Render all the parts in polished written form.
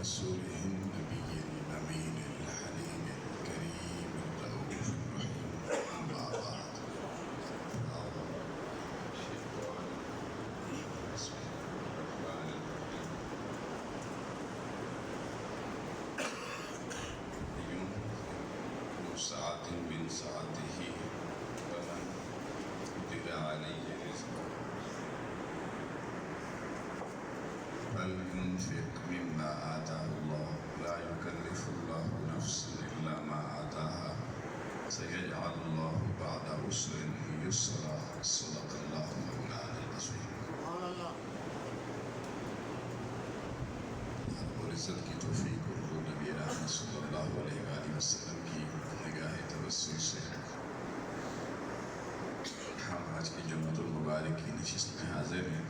رسوله النبي الأمين الحليم الكريم الرؤوف الرحيم أما بعد أعوذ بالله من الشيطان الرجيم بسم الله الرحمن الرحيم لينفق ذو سعة من سعته ومن قدر عليه رزقه فلينفق مما آتاه الله لا يكلف الله نفسا إلا ما آتاها سيجعل الله بعد عسر يسرا صدق الله مولانا العظيم. رب العزت کی توفیق اور حضور نبی رحمت صلی اللہ علیہ وآلہ وسلم کی نگاہ توسل سے ہم آج کی جمعۃ المبارک کی نشست میں حاضر ہیں.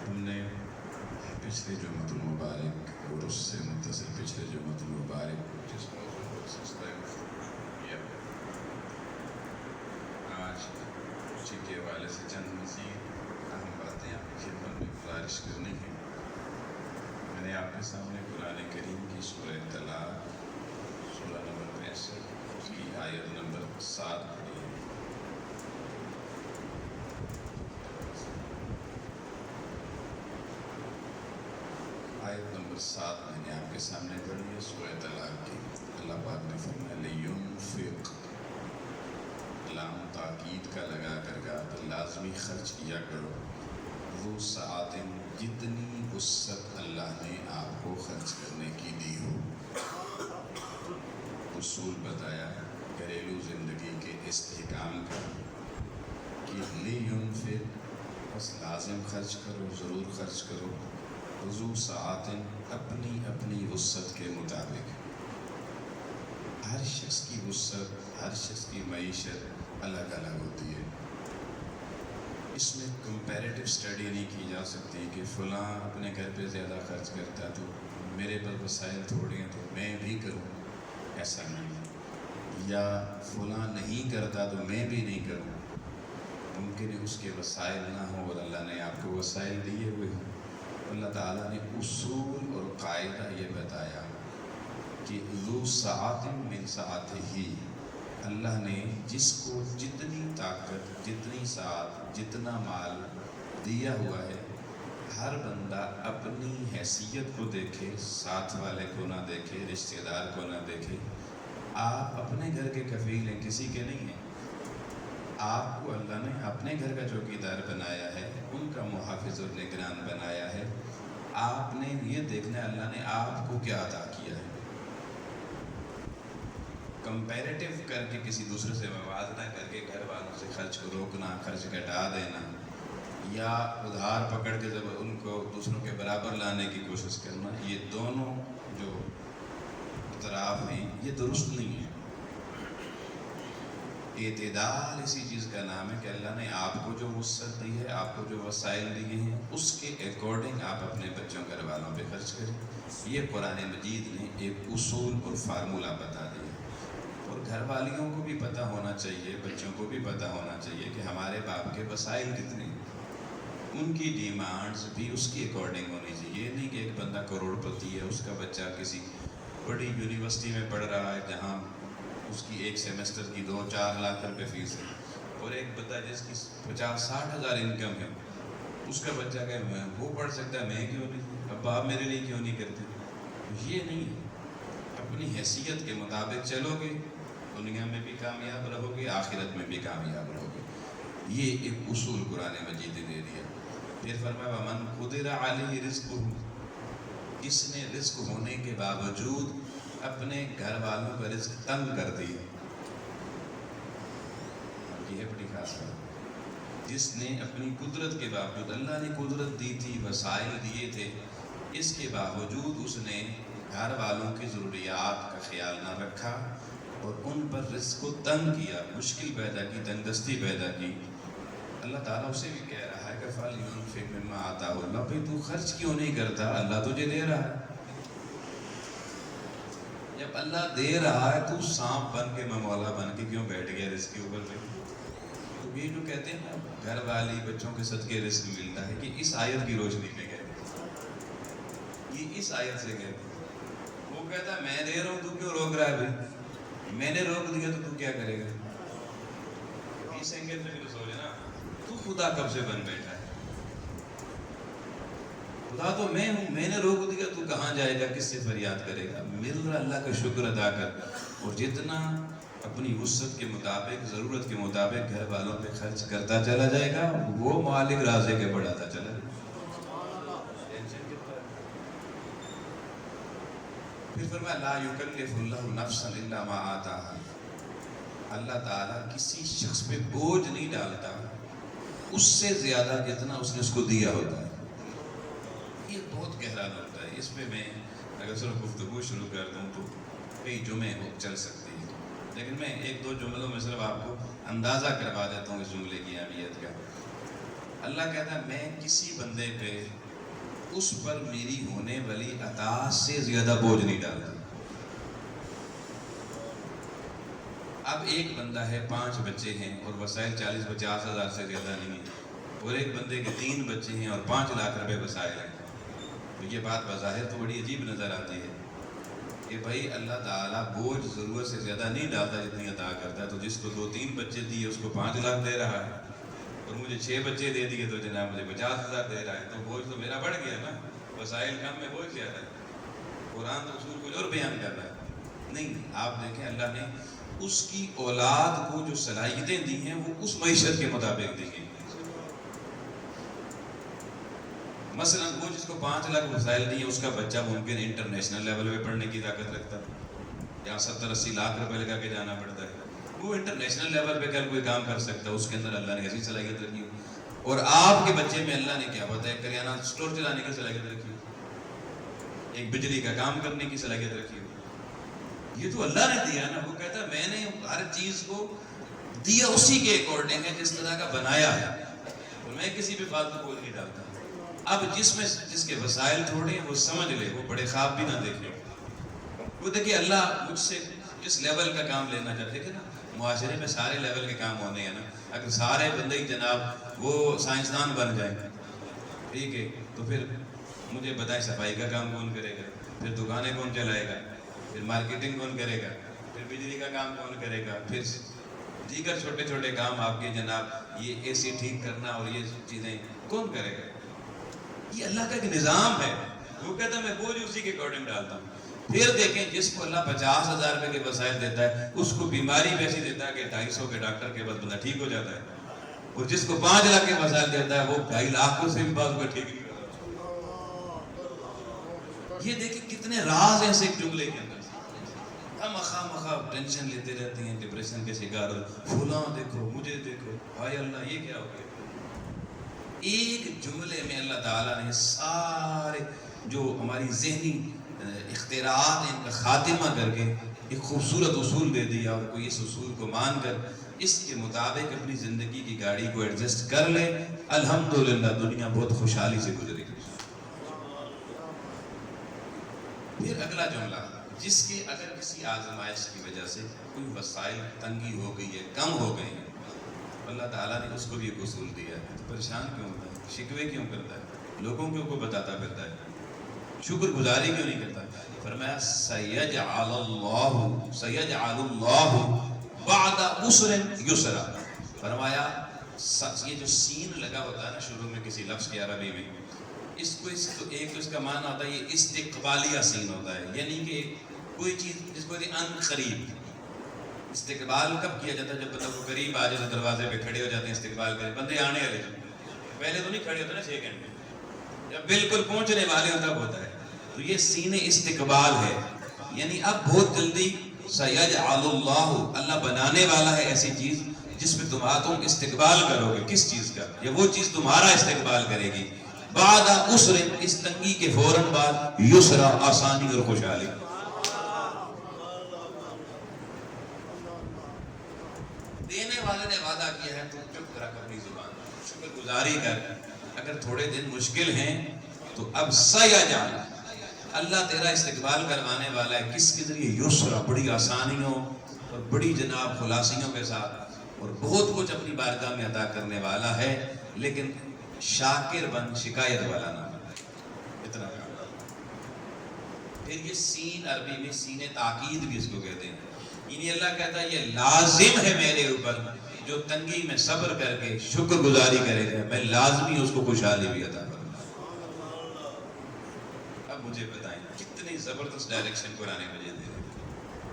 ہم نے پچھلے جمعۃ المبارک اور اس سے متصل پچھلے جمعۃ المبارک جس موضوع کو سلسلہ گفتگو کیا. آج اسی کے حوالے سے چند مزید اہم باتیں آپ کی خدمت میں گزارش کرنی ہیں. میں نے آپ کے سامنے قرآن کریم کی سورہ طلاق سورہ نمبر 65 اس کی آیت نمبر 7 پڑھی ہے. آیت نمبر 7 میں نے آپ کے سامنے پڑھی ہے سورہ طلاق کی. اللہ پاک نے فرمایا لینفق، لام تاکید کا لگا کر کہا تو لازمی خرچ کیا کرو. ذو سعات، جتنی وسعت اللہ نے آپ کو خرچ کرنے کی دی ہو. اصول بتایا گھریلو زندگی کے استحکام کا کہ لینفق، بس لازم خرچ کرو، ضرور خرچ کرو. ذو سعات، اپنی اپنی وسعت کے مطابق. ہر شخص کی وسعت، ہر شخص کی معیشت الگ الگ ہوتی ہے. اس میں کمپیریٹو اسٹڈی نہیں کی جا سکتی کہ فلاں اپنے گھر پہ زیادہ خرچ کرتا ہے تو میرے پر وسائل تھوڑے ہیں تو میں بھی کروں، ایسا نہیں ہے. یا فلاں نہیں کرتا تو میں بھی نہیں کروں. ممکن ہے اس کے وسائل نہ ہوں اور اللہ نے آپ کو وسائل دیے ہوئے ہیں. اللہ تعالیٰ نے اصول اور قاعدہ یہ بتایا کہ ذو سعات من سعتہ، اللہ نے جس کو جتنی طاقت، جتنی سعت، جتنا مال دیا ہوا ہے، ہر بندہ اپنی حیثیت کو دیکھے، ساتھ والے کو نہ دیکھے، رشتہ دار کو نہ دیکھے. آپ اپنے گھر کے کفیل ہیں، کسی کے نہیں ہیں. آپ کو اللہ نے اپنے گھر کا چوکیدار بنایا ہے، ان کا محافظ اور نگران بنایا ہے. آپ نے یہ دیکھنا ہے اللہ نے آپ کو کیا عطا کیا ہے. کمپیریٹو کر کے کسی دوسرے سے موازنہ کر کے گھر والوں سے خرچ کو روکنا، خرچ گھٹا دینا، یا ادھار پکڑ کے جب ان کو دوسروں کے برابر لانے کی کوشش کرنا، یہ دونوں جو اطراف ہیں یہ درست نہیں ہے. اعتدال اسی چیز کا نام ہے کہ اللہ نے آپ کو جو وسعت دی ہے، آپ کو جو وسائل دیے ہیں، اس کے اکارڈنگ آپ اپنے بچوں گھر والوں پہ خرچ کریں. یہ قرآن مجید نے ایک اصول اور فارمولہ بتا دیا. اور گھر والیوں کو بھی پتہ ہونا چاہیے، بچوں کو بھی پتہ ہونا چاہیے کہ ہمارے باپ کے وسائل کتنے ہیں. ان کی ڈیمانڈز بھی اس کی اکارڈنگ ہونی چاہیے. یہ نہیں کہ ایک بندہ کروڑ پتی ہے، اس کا بچہ کسی بڑی یونیورسٹی میں پڑھ رہا ہے جہاں اس کی ایک سیمسٹر کی 2-4 لاکھ روپے فیس ہے، اور ایک بندہ جس کی 50-60 ہزار انکم ہے، اس کا بچہ کہ وہ پڑھ سکتا ہے میں کیوں نہیں، اب آپ میرے لیے کیوں نہیں کرتے. یہ نہیں ہے. اپنی حیثیت کے مطابق چلو گے، دنیا میں بھی کامیاب رہو گے، آخرت میں بھی کامیاب رہو گے. یہ ایک اصول قرآن مجید نے دے دیا. پھر فرمایا وَمَنْ قُدِرَ عَلَيْهِ رِزْقُهُ، اس نے رزق ہونے کے باوجود اپنے گھر والوں کا رزق تنگ کر دیا. یہ ہے بڑی خاص بات. جس نے اپنی قدرت کے باوجود، اللہ نے قدرت دی تھی، وسائل دیے تھے، اس کے باوجود اس نے گھر والوں کی ضروریات کا خیال نہ رکھا اور ان پر رزق کو تنگ کیا، مشکل پیدا کی، تنگ دستی پیدا کی. اللہ تعالیٰ اسے بھی کہہ رہا ہے کہ فَلْيُنْفِقْ مِمَّا آتَاهُ اللَّهُ. بھئی تو خرچ کیوں نہیں کرتا؟ اللہ تجھے دے رہا ہے. جب اللہ دے رہا ہے تو سانپ بن کے مولا بن کے کیوں بیٹھ گیا رزق کے اوپر پہ؟ تو یہ جو کہتے ہیں نا گھر والی بچوں کے صدقے رزق ملتا ہے، کہ اس آیت کی روشنی میں کہتے ہیں. یہ اس آیت سے کہتے وہ کہتا ہے میں دے رہا ہوں تو کیوں روک رہا ہے بھائی؟ میں نے روک دیا تو کیا کرے گا؟ اس اینگل سے بھی تو سوچے نا، تو خدا کب سے بن بیٹھا ہے؟ خدا تو میں ہوں، میں نے روک دیا تو کہاں جائے گا، کس سے فریاد کرے گا؟ مل رہا اللہ کا شکر ادا کر، اور جتنا اپنی وسعت کے مطابق، ضرورت کے مطابق گھر والوں پہ خرچ کرتا چلا جائے گا، وہ مالک رازق کے بڑھاتا چلا جائے گا۔ پھر فرمایا لا یکلف اللہ نفسا الا ما آتاها، اللہ تعالیٰ کسی شخص پہ بوجھ نہیں ڈالتا اس سے زیادہ جتنا اس نے اس کو دیا ہوتا ہے۔ یہ بہت گہرا نقطہ ہے، اس پہ میں اگر صرف گفتگو شروع کر دوں تو کئی جمعے چل سکتی ہے، لیکن میں ایک دو جملوں میں صرف آپ کو اندازہ کروا دیتا ہوں اس جملے کی اہمیت کا۔ اللہ کہتا ہے میں کسی بندے پہ اس پر میری ہونے والی عطا سے زیادہ بوجھ نہیں ڈالتا۔ اب ایک بندہ ہے، 5 بچے ہیں اور وسائل 40-50 ہزار سے زیادہ نہیں ہیں، اور ایک بندے کے 3 بچے ہیں اور 5 لاکھ روپے وسائل ہیں، تو یہ بات بظاہر تو بڑی عجیب نظر آتی ہے کہ بھائی اللہ تعالیٰ بوجھ ضرورت سے زیادہ نہیں ڈالتا جتنی عطا کرتا ہے، تو جس کو 2-3 بچے دیے اس کو 5 لاکھ دے رہا ہے، اور مجھے 6 بچے دے دیے تو جناب مجھے 50 ہزار دے رہا ہے، تو بوجھ تو میرا بڑھ گیا نا، وسائل کم میں بوجھ زیادہ ہے۔ قرآن تو اصول کچھ اور بیان کر رہا ہے، نہیں آپ دیکھیں اللہ نے اس کی اولاد کو جو صلاحیتیں دی ہیں وہ اس معیشت کے مطابق دی ہیں۔ مثلا وہ جس کو 5 لاکھ وسائل دی ہیں اس کا بچہ ممکن انٹرنیشنل لیول پہ پڑھنے کی طاقت رکھتا ہے، یا 70-80 لاکھ روپے لگا کے جانا پڑتا ہے، وہ انٹرنیشنل لیول پہ کل کوئی کام کر سکتا ہے، اس کے اندر اللہ نے ایسی صلاحیت رکھی ہو۔ اور آپ کے بچے میں اللہ نے کیا پتہ ہے کریانہ سٹور چلانے کی صلاحیت رکھی ہو، ایک بجلی کا کام کرنے کی صلاحیت رکھی ہو، یہ تو اللہ نے دیا نا۔ وہ کہتا ہے میں نے ہر چیز کو دیا اسی کے اکارڈنگ ہے جس طرح کا بنایا ہے، میں کسی بھی فالتو بوجھ نہیں ڈالتا۔ اب جس کے وسائل تھوڑے ہیں وہ سمجھ لے، وہ بڑے خواب بھی نہ دیکھے، وہ دیکھیں اللہ مجھ سے اس لیول کا کام لینا چاہتے کہ نا، معاشرے میں سارے لیول کے کام ہونے ہیں نا، اگر سارے بندے ہی جناب وہ سائنسدان بن جائیں، ٹھیک ہے، تو پھر مجھے بتائیں صفائی کا کام کون کرے گا، پھر دکانیں کون چلائے گا، پھر مارکیٹنگ کون کرے گا، پھر بجلی کا کام کون کرے گا، پھر دیگر چھوٹے چھوٹے کام آپ کے جناب یہ اے سی ٹھیک کرنا اور یہ چیزیں کون کرے گا؟ یہ اللہ کا ایک نظام ہے، وہ کہتا ہے میں بوجھ اسی کے اکارڈنگ ڈالتا ہوں۔ پھر دیکھیں جس کو اللہ 50,000 روپے کے وسائل دیتا ہے اس کو بیماری بھی ایسی دیتا ہے کہ 250 کے ڈاکٹر کے بعد بندہ ٹھیک ہو جاتا ہے، اور جس کو 5 لاکھ کے وسائل دیتا ہے وہ 2.5 لاکھ سے بھی بعض کو ٹھیک نہیں ہوتا۔ یہ دیکھیں کتنے راز ہیں اس ایک جملے کے اندر، ہم خواہ ٹینشن لیتے رہتے ہیں، ڈپریشن کے شکار ہو، فلاں دیکھو مجھے دیکھو، بھائی اللہ یہ کیا ہو گیا؟ ایک جملے میں اللہ تعالیٰ نے سارے جو ہماری ذہنی اختراعات ہیں ان کا خاتمہ کر کے ایک خوبصورت اصول دے دیا، اور کوئی اس اصول کو مان کر اس کے مطابق اپنی زندگی کی گاڑی کو ایڈجسٹ کر لے، الحمدللہ دنیا بہت خوشحالی سے گزرے گی۔ پھر اگلا جملہ، جس کے اگر کسی آزمائش کی وجہ سے کوئی وسائل تنگی ہو گئی ہے، کم ہو گئے ہیں، اللہ تعالیٰ نے اس کو بھی ایک اصول دیا ہے، تو پریشان کیوں ہوتا ہے، شکوے کیوں کرتا ہے، لوگوں کیوں کو بتاتا پھرتا ہے، شکر گزاری کیوں نہیں کرتا؟ فرمایا سَيَجْعَلُ اللَّهُ بَعْدَ عُسْرٍ يُسْرًا، فرمایا یہ جو سین لگا ہوتا ہے نا شروع میں کسی لفظ کی عربی میں، اس کو ایک تو اس کا معنی ہوتا ہے یہ استقبالیہ سین ہوتا ہے، یعنی کہ کوئی چیز جس کو ان قریب، استقبال کب کیا جاتا ہے جب بندہ کو قریب آ جائے تو دروازے پہ کھڑے ہو جاتے ہیں استقبال کریں، بندے آنے والے پہلے تو نہیں کھڑے ہوتے نا 6 گھنٹے، جب بالکل پہنچنے والے ہو تب ہوتا ہے، تو یہ سین استقبال ہے، یعنی اب بہت جلدی سَيَجْعَلُ اللَّهُ، اللہ بنانے والا ہے ایسی چیز جس میں تم استقبال کرو گے، کس چیز کا، یا وہ چیز تمہارا استقبال کرے گی، بعد عسر، اس تنگی کے فوراً بعد، یسرا، آسانی اور خوشحالی۔ دینے والے نے وعدہ کیا ہے تو چپ رکھ اپنی زبان، شکر گزاری کر، اگر تھوڑے دن مشکل ہیں تو اب سَيَجْعَلُ، اللہ تیرا استقبال کروانے والا ہے، کس کے ذریعے، یسرا، بڑی آسانیوں اور بڑی جناب خلاصیوں کے ساتھ، اور بہت کچھ اپنی بارگاہ میں عطا کرنے والا ہے، لیکن شاکر بن، شکایت والا نہ بن، اتنا کام۔ پھر یہ سین عربی میں سین تاکید بھی اس کو کہتے ہیں، یعنی اللہ کہتا ہے یہ لازم ہے میرے اوپر، جو تنگی میں صبر کر کے شکر گزاری کرے گا میں لازمی اس کو خوشحالی بھی عطا کروں گا۔ اب مجھے بتائیں کتنی زبردست ڈائریکشن قرآن مجید دے رہے،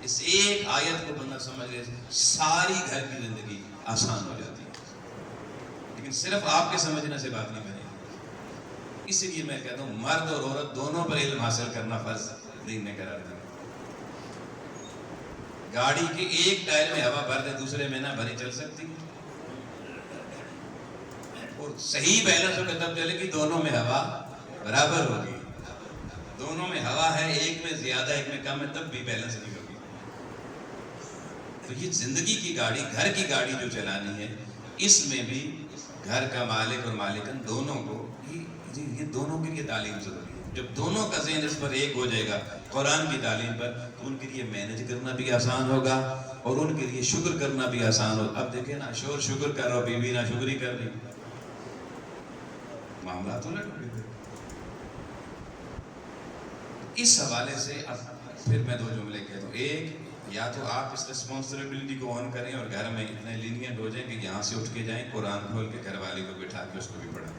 اس ایک آیت کو بندہ سمجھ لے ساری گھر کی زندگی آسان ہو جاتی ہے، لیکن صرف آپ کے سمجھنے سے بات نہیں بنے گی۔ اسی لیے میں کہتا ہوں مرد اور عورت دونوں پر علم حاصل کرنا فرض دین نے قرار دیا۔ گاڑی کے ایک ٹائر میں ہوا بھر دے دوسرے میں نہ بھری چل سکتی، اور صحیح بیلنس ہو کے تب چلے گی دونوں میں ہوا برابر ہوگی، دونوں میں ہوا ہے ایک میں زیادہ ایک میں کم ہے تب بھی بیلنس نہیں ہوگی۔ تو یہ زندگی کی گاڑی، گھر کی گاڑی جو چلانی ہے، اس میں بھی گھر کا مالک اور مالکن دونوں کو یہ دونوں کے لیے تعلیم ضروری ہے۔ جب دونوں کا ذہن اس پر ایک ہو جائے گا قرآن کی تعلیم پر، تو ان کے لیے مینج کرنا بھی آسان ہوگا اور ان کے لیے شکر کرنا بھی آسان ہوگا۔ اب دیکھیں نا، شور شکر کر رہا ہو، بیوی نہ شکری کر رہی، معاملات الٹ ہو گئے۔ اس حوالے سے اب پھر میں 2 جملے کہتا ہوں، ایک یا تو آپ اس رسپانسبلٹی کو آن کریں اور گھر میں اتنے لینینٹ ہو جائیں کہ یہاں سے اٹھ کے جائیں قرآن کھول کے گھر والی کو بٹھا کے اس کو بھی پڑھیں۔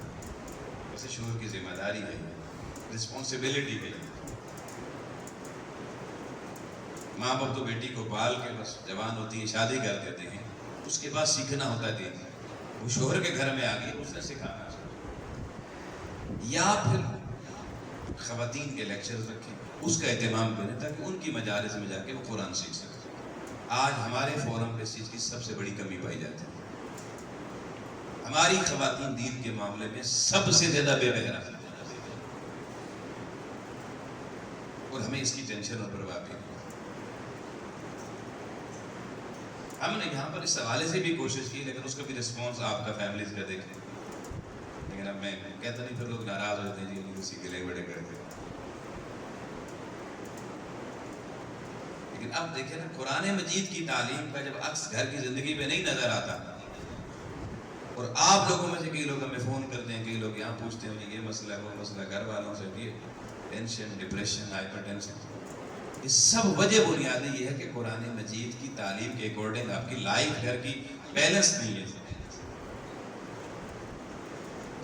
ویسے شوہر کی ذمہ داری ہے، رسپانسبلٹی ہے۔ ماں باپ تو بیٹی کو پال کے بس جوان ہوتی ہے شادی کر دیتے ہیں، اس کے بعد سیکھنا ہوتا ہے دین۔ وہ شوہر کے گھر میں آ گئی، اس نے سکھانا چاہیے، یا پھر خواتین کے لیکچرز رکھیں، اس کا اہتمام کریں تاکہ ان کی مجالس میں جا کے وہ قرآن سیکھ سکیں۔ آج ہمارے فورم پہ اس چیز کی سب سے بڑی کمی پائی جاتی ہے، ہماری خواتین دین کے معاملے میں سب سے زیادہ بے بہرا ہے، اور ہمیں اس کی ٹینشن اور پرواہ بھی نہیں۔ ہم نے یہاں پر اس حوالے سے بھی کوشش کی، لیکن اس کا بھی رسپانس آپ کا فیملیز کا دیکھیں، لیکن اب میں کہتا نہیں، پھر لوگ ناراض ہوتے ہیں جی کسی کے لیے بڑے کرتے۔ لیکن اب دیکھیں نا، قرآن مجید کی تعلیم کا جب عکس گھر کی زندگی میں نہیں نظر آتا، اور آپ لوگوں میں سے کئی لوگ ہمیں فون کرتے ہیں، کئی لوگ یہاں پوچھتے ہیں یہ مسئلہ وہ مسئلہ، گھر والوں سے یہ ٹینشن، ڈپریشن، ہائپر ٹینشن، یہ سب وجہ بنیادی یہ ہے کہ قرآن مجید کی تعلیم کے اکارڈنگ آپ کی لائف گھر کی بیلنس نہیں ہے۔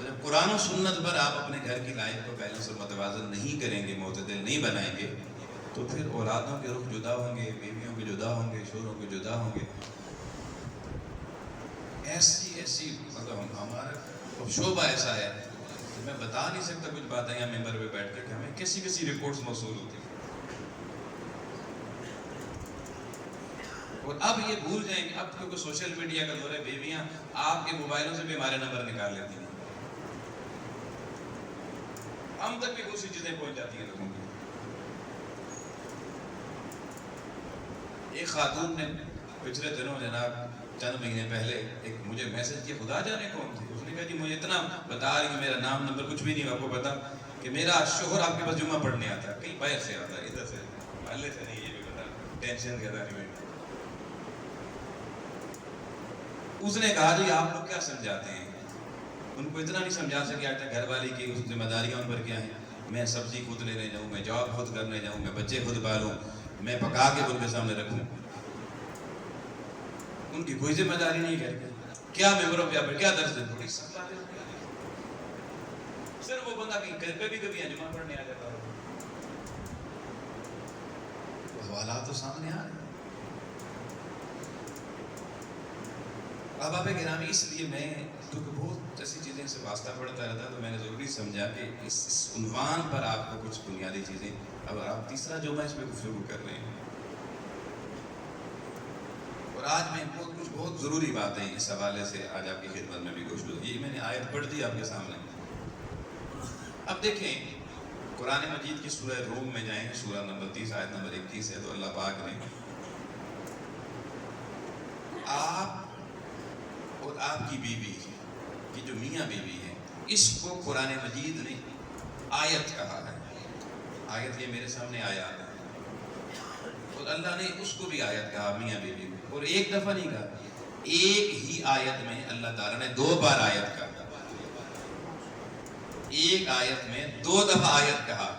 جب قرآن و سنت پر آپ اپنے گھر کی لائف کو بیلنس اور متوازن نہیں کریں گے، معتدل نہیں بنائیں گے، تو پھر اولادوں کے رخ جدا ہوں گے، بیویوں کے جدا ہوں گے، شوہروں کے جدا ہوں گے۔ ایسی مطلب ہمارا شعبہ ایسا ہے کہ میں بتا نہیں سکتا کچھ باتیں یہاں ممبر پہ بیٹھ کے کہ ہمیں کیسی رپورٹس موصول ہوتی ہیں، اور اب یہ بھول جائیں کہ اب کیونکہ سوشل میڈیا کا دور ہے، بیویاں آپ کے موبائلوں سے بھی ہمارے نمبر نکال لیتی ہیں، ہم تک بھی دوسری چیزیں پہنچ جاتی ہیں لوگوں کی۔ ایک خاتون نے پچھلے دنوں جناب چند مہینے پہلے ایک مجھے میسج کیا، خدا جانے کون تھی، اس نے کہا جی مجھے اتنا بتا رہی کہ میرا نام نمبر کچھ بھی نہیں، آپ کو پتا کہ میرا شوہر آپ کے پاس جمعہ پڑھنے آتا ہے، کہیں باہر سے آتا ہے، ادھر سے محلے سے نہیں، یہ بھی بتا، ٹینشن زیادہ نہیں ہوئی۔ اس نے کہا جی آپ لوگ کیا سمجھاتے ہیں، ان کو اتنا نہیں سمجھا سکے آج تک گھر والی کی ذمہ داریاں ان پر کیا ہیں، میں سبزی خود لینے جاؤں، میں جاب خود کرنے جاؤں، میں بچے خود پالوں، میں پکا کے ان کے سامنے رکھوں، ان کی کوئی ذمہ داری نہیں ہے، کیا ممبروں پہ کیا درس دیں، تھوڑی سب باتیں، صرف وہ بندہ کبھی جمعہ پڑھنے آ جاتا ہے، حوالات تو سامنے آ رہے ہیں۔ احباب گرامی، اس لیے میں کیونکہ بہت ایسی چیزیں سے واسطہ پڑتا رہتا تو میں نے ضروری سمجھا کہ اس عنوان پر آپ کو کچھ بنیادی چیزیں، اب آپ تیسرا جو میں اس میں گفتگو کر رہے ہیں، اور آج میں کچھ بہت ضروری باتیں اس حوالے سے آج آپ کی خدمت میں بھی گفتگو، یہ میں نے آیت پڑھ دی آپ کے سامنے۔ اب دیکھیں قرآن مجید کی سورہ روم میں جائیں، سورہ نمبر 30 آیت نمبر 21 ہے، تو اللہ پاک نے آپ اور آپ کی بیوی کی جو میاں بیوی ہے، اس کو قرآن مجید نے آیت کہا ہے، آیت یہ میرے سامنے آیات ہے، اور اللہ نے اس کو بھی آیت کہا میاں بیوی کو، اور ایک دفعہ نہیں کہا، ایک ہی آیت میں اللہ تعالیٰ نے 2 بار آیت کہا، ایک آیت میں 2 دفعہ آیت کہا،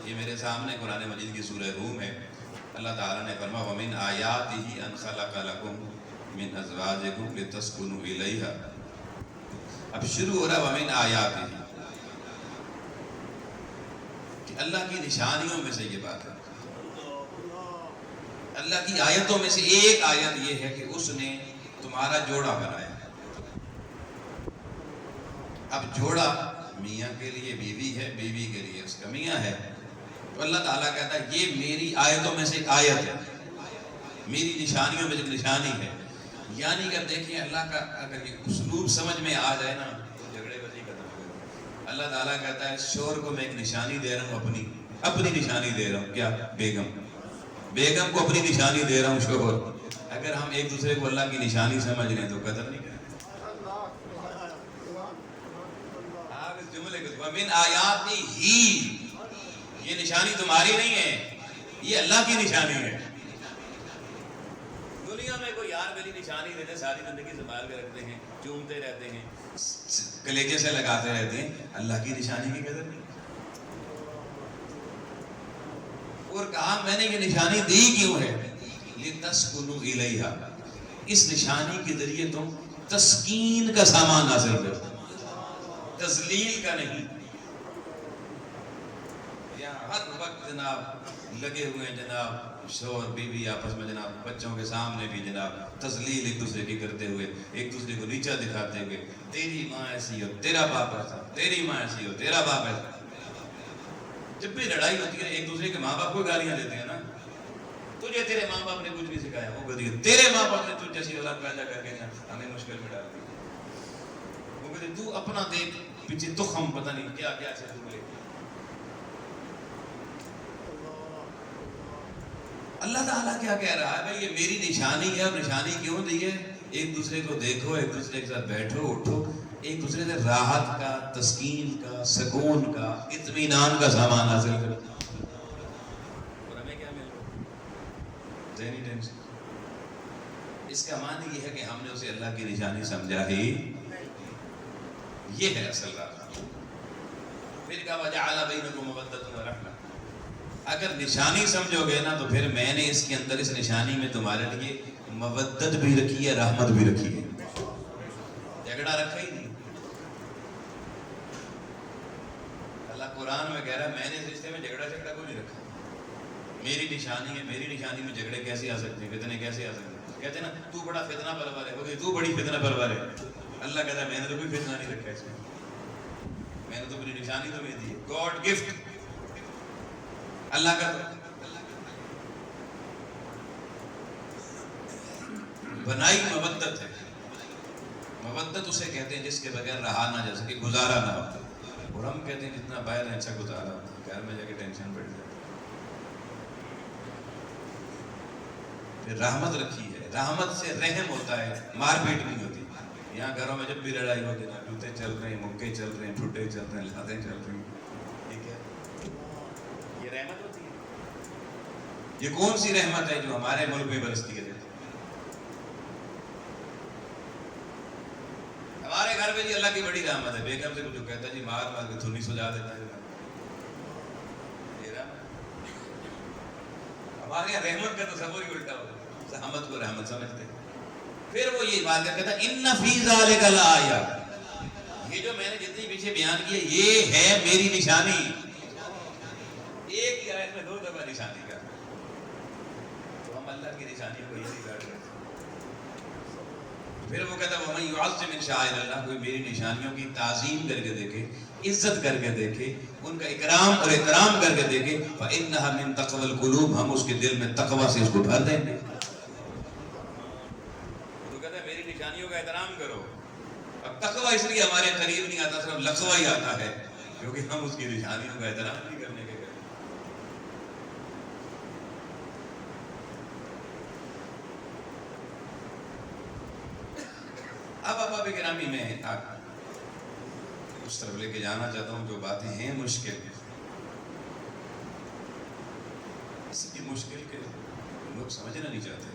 یہ میرے سامنے قرآن مجید کی سورہ روم ہے. اللہ تعالیٰ نے فرمایا وَمِنْ آیَاتِهِ أَنْ خَلَقَ لَكُم مِّنْ أَزْوَاجِكُمْ لِتَسْكُنُوا إِلَيْهَا. اب شروع ہو رہا وَمِنْ آیَاتِهِ کہ اللہ کی نشانیوں میں سے یہ بات ہے. اللہ کی آیتوں میں سے ایک آیت یہ ہے کہ اس نے تمہارا جوڑا بنایا. اب جوڑا میاں کے لیے بیوی ہے، بیوی کے لیے اس کا میاں ہے. تو اللہ تعالیٰ کہتا ہے یہ میری آیتوں میں سے ایک آیت ہے، میری نشانیوں میں سے ایک نشانی ہے. یعنی کہ دیکھیں اللہ کا اگر یہ اسلوب سمجھ میں آ جائے نا تو جھگڑے بازی ختم ہو گئے. اللہ تعالیٰ کہتا ہے شوہر کو میں ایک نشانی دے رہا ہوں، اپنی نشانی دے رہا ہوں. کیا؟ بیگم کو اپنی نشانی دے رہا ہوں شوہر. اگر ہم ایک دوسرے کو اللہ کی نشانی سمجھ لیں تو قدر نہیں کریں. آپ اس جملے کو وَمِنْ آیَاتِهِ، یہ نشانی تمہاری نہیں ہے، یہ اللہ کی نشانی ہے. دنیا میں کوئی یار میری نشانی دیتے ساری زندگی سنبھال کے رکھتے ہیں، چومتے رہتے ہیں، کلیجے سے لگاتے رہتے ہیں. اللہ کی نشانی کی قدر نہیں. اور کہا میں نے یہ نشانی دی کیوں ہے؟ لِتَسْكُنُوا إِلَيْهَا، اس نشانی کے ذریعے تم تسکین کا سامان حاصل کرو، تذلیل کا نہیں. یہاں ہر وقت جناب لگے ہوئے ہیں جناب شوہر بیوی آپس میں جناب بچوں کے سامنے بھی جناب تذلیل ایک دوسرے کی کرتے ہوئے، ایک دوسرے کو نیچا دکھاتے ہوئے. تیری ماں ایسی ہو، تیرا باپ ایسا، تیری ماں ایسی ہو، تیرا باپ ایسا. جب بھی لڑائی ہوتی ہے ایک دوسرے کے ماں باپ کو گالیاں دیتے ہیں نا. تجھے تیرے ماں باپ نے کچھ نہیں سکھایا، وہ کہتی ہے تیرے ماں باپ نے تجھ جیسی اولاد پیدا کر کے ہمیں مشکل میں ڈال دی. وہ کہتے تو اپنا دیکھ پیچھے تخم پتہ نہیں کیا کیا سے تم لے. اللہ تعالیٰ کیا کہہ رہا ہے بھائی یہ میری نشانی ہے. اور نشانی کیوں دی ہے؟ ایک دوسرے کو دیکھو، ایک دوسرے کے ساتھ بیٹھو اٹھو، ایک دوسرے سے راحت کا، تسکین کا، سکون کا، اطمینان کا سامان حاصل کرو. اور ہمیں کیا مل رہا؟ ذہنی ٹینشن. اس کا معنی یہ ہے کہ ہم نے اسے اللہ کی نشانی سمجھا ہی. یہ ہے اصل راز. پھر کہا وَجَعَلَ بَيْنَكُم مَّوَدَّةً وَرَحْمَةً. اگر نشانی سمجھو گے نا تو پھر میں نے اس کے اندر اس نشانی میں تمہارے لیے مودت بھی رکھی ہے، رحمت بھی رکھی ہے. جھگڑا رکھا ہی نہیں. اللہ قرآن میں کہہ رہا ہے میں نے اس رشتے میں جھگڑا کو نہیں رکھا. میری نشانی ہے، میری نشانی میں جھگڑے کیسے آ سکتے ہیں، فتنے کیسے آ سکتے ہیں. کہتے ہیں نا تو بڑا فتنہ پرور ہے، تو بڑی فتنہ پرور ہے. اللہ کہتا ہے میں نے تو کوئی فتنہ نہیں رکھا اس میں، میں نے تو اپنی نشانی تمہیں دی ہے. God gift. اللہ کا بنائی مودت ہے. مودت اسے کہتے ہیں جس کے بغیر رہا نہ جا سکے، گزارا نہ ہوتا. اور ہم کہتے ہیں جتنا باہر ہے اچھا گزارا ہوتا ہے، گھر میں جا کے ٹینشن بڑھ جاتی. پھر رحمت رکھی ہے. رحمت سے رحم ہوتا ہے، مار پیٹ نہیں ہوتی. یہاں گھروں میں جب بھی لڑائی ہوتی ہے نا، جوتے چل رہے ہیں، مکے چل رہے ہیں، ٹھٹے چل رہے ہیں، لاتیں چل رہی ہیں. ٹھیک ہے، یہ رحمت ہوتی ہے. یہ کون سی رحمت ہے جو ہمارے ملک میں برستی ہے؟ ہمارے گھر میں جی اللہ کی بڑی رحمت ہے. بیگم سے کچھ کہتا ہے جی مار مار کے دھنی سجا دیتا ہے. ہمارے یہاں رحمت کا تصور ہی الٹا ہوتا ہے، رحمت کو رحمت سمجھتے. پھر وہ یہ بات کہتا ہے ان فی ذالک لآیہ، یہ جو میں نے جتنی پیچھے بیان کی ہے یہ ہے میری نشانی. ایک ہی آیت میں دو دفعہ نشانی کا. تو ہم اللہ کی نشانی کو یہی کاٹ رہے ہیں. پھر وہ کہتا ہے وَمَن يُعَظِّمْ مِن شَعَائِرِ اللَّهِ، کوئی میری نشانیوں کی تعظیم کر کے دیکھے، عزت کر کے دیکھے، ان کا اکرام اور احترام کر کے دیکھے، فَإِنَّهَا مِن تَقْوَى الْقُلُوبِ، ہم اس کے دل میں تقوی سے اس کو بھر دیں گے. تو کہتا ہے میری نشانیوں کا احترام کرو. اب تقوی اس لیے ہمارے قریب نہیں آتا، صرف لقوہ ہی آتا ہے کیونکہ ہم اس کی نشانیوں کا احترام نہیں کرنے کے. اب ابا گرامی میں اس طرف لے کے جانا چاہتا ہوں جو باتیں ہیں مشکل، اس کی مشکل کے لوگ سمجھنا نہیں چاہتے.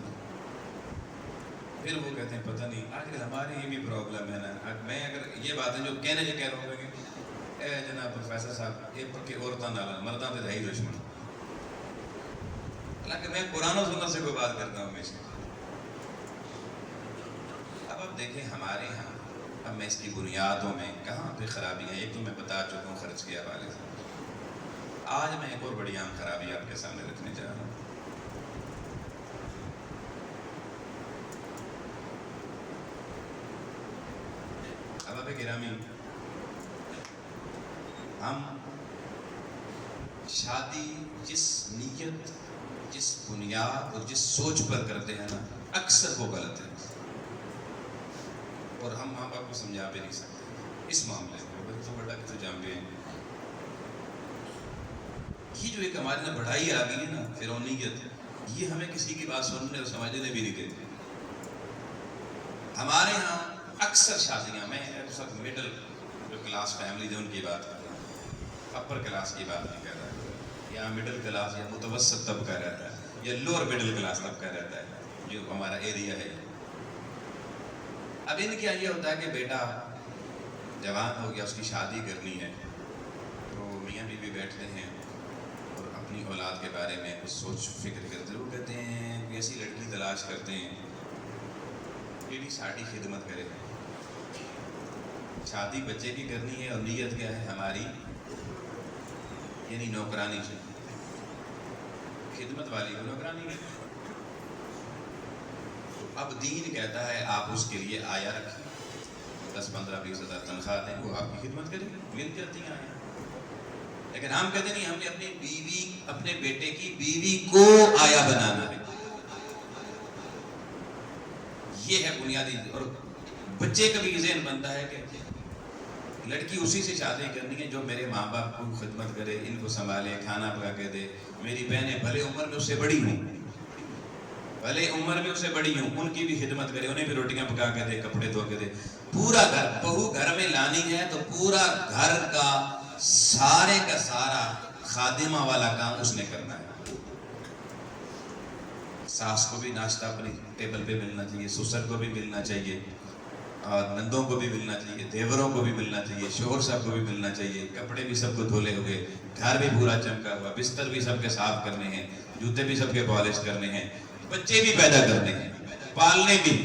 پھر وہ کہتے ہیں پتہ نہیں آج کل ہمارے یہ بھی پرابلم ہے نا. میں اگر یہ باتیں جو کہنے سے کہہ رہا ہوں کہ اے جناب پروفیسر صاحب یہ پکے عورتوں نال مردوں تے ہے ہی دشمن. حالانکہ میں قرآن و سنت سے کوئی بات کرتا ہوں ہمیشہ. اب آپ دیکھیں ہمارے یہاں اب میں اس کی بنیادوں میں کہاں پہ خرابی ہیں. ایک تو میں بتا چکا ہوں خرچ کے حوالے سے. آج میں ایک اور بڑی عام خرابی آپ کے سامنے رکھنے جا رہا ہوں. احباب گرامی، ہم شادی جس نیت، جس بنیاد اور جس سوچ پر کرتے ہیں نا، اکثر وہ غلط ہے. اور ہم ماں باپ کو سمجھا بھی نہیں سکتے اس معاملے میں. تو بڑا کسی جانتے ہیں یہ جو ایک ہمارے نا بڑھائی آ گئی ہے نا فرعونیت، یہ ہمیں کسی کی بات سننے اور سمجھنے بھی نہیں دیتے. ہمارے ہاں اکثر شادیاں، میں سب مڈل جو کلاس فیملی ہے ان کی بات کر رہا ہوں، اپر کلاس کی بات نہیں کر رہا ہے. یا مڈل کلاس یا متوسط طبقہ رہتا ہے یا لوور مڈل کلاس طبقہ رہتا ہے جو ہمارا ایریا ہے. اب ان کیا یہ ہوتا ہے کہ بیٹا جوان ہو گیا، اس کی شادی کرنی ہے، تو میاں بیوی بیٹھتے ہیں اور اپنی اولاد کے بارے میں کچھ سوچ فکر کرتے ہوئے کہتے ہیں کہ ایسی لڑکی تلاش کرتے ہیں جیڑی ساری خدمت کرے. شادی بچے کی کرنی ہے اور نیت کیا ہے ہماری، یعنی نوکرانی سے خدمت والی کو نوکرانی ہے. اب دین کہتا ہے آپ اس کے لیے آیا رکھیں، 10-15-20 ہزار تنخواہ دیں، وہ آپ کی خدمت کریں، مل جاتی ہیں آیا. لیکن ہم کہتے نہیں، ہم نے اپنی بیوی، اپنے بیٹے کی بیوی کو آیا بنانا ہے. یہ ہے بنیادی. اور بچے کا بھی ذہن بنتا ہے کہ لڑکی اسی سے شادی کرنی ہے جو میرے ماں باپ کو خدمت کرے، ان کو سنبھالے، کھانا پکا کے دے. میری بہنیں بھلے عمر میں اس سے بڑی ہوں، بھلے عمر میں اس سے بڑی ہوں، ان کی بھی خدمت کرے، انہیں بھی روٹیاں پکا کے دے، کپڑے دھو کے دے. پورا گھر بہو گھر میں لانی ہے تو پورا گھر کا سارے کا سارا خادمہ والا کام اس نے کرنا ہے. ساس کو بھی ناشتہ اپنی ٹیبل پہ ملنا چاہیے، سسر کو بھی ملنا چاہیے، اور نندوں کو بھی ملنا چاہیے، دیوروں کو بھی ملنا چاہیے، شوہر صاحب کو بھی ملنا چاہیے. کپڑے بھی سب کو دھولے ہوئے، گھر بھی پورا چمکا ہوا، بستر بھی سب کے صاف کرنے ہیں، جوتے بھی سب کے پالش کرنے ہیں، بچے بھی پیدا کرنے ہیں، پالنے بھی.